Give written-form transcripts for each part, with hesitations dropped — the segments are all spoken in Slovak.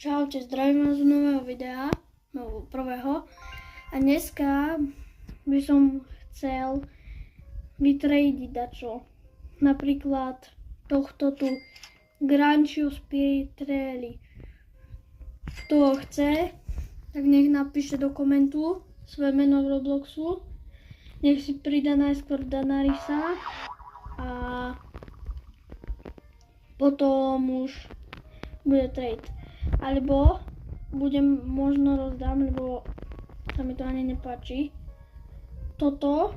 Čaute, zdravím vás z nového videa, prvého. A dneska by som chcel vytradiť dačo. Napríklad tohto tu Grancio Spiritelli. Kto ho chce, tak nech napíše do komentu svoje meno v Robloxu. Nech si pridá najskôr Danarisa a potom už bude trade. Alebo možno rozdám, lebo sa mi to ani nepáči. Toto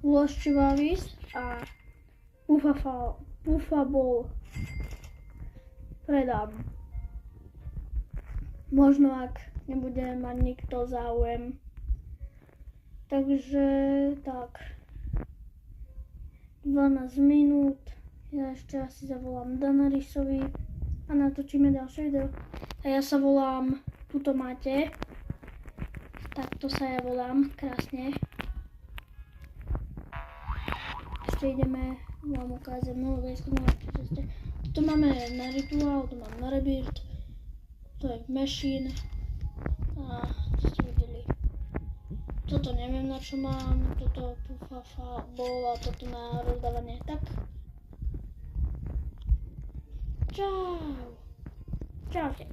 Loščivavis a Puffaball predám. Možno ak nebude mať nikto záujem. Takže tak. 12 minút. Ja ešte asi zavolám Danarisovi a natočíme ďalšie video. A ja sa volám, tuto máte. Takto sa ja volám, krásne. Ešte ideme vám ukázať nové cesty. Tu máme na Ritual, tu mám na Rebirth, to je Machine a to ste videli. Toto neviem na čo mám, toto Puffaball a toto na rozdávanie. Tak. Čau. Čaute.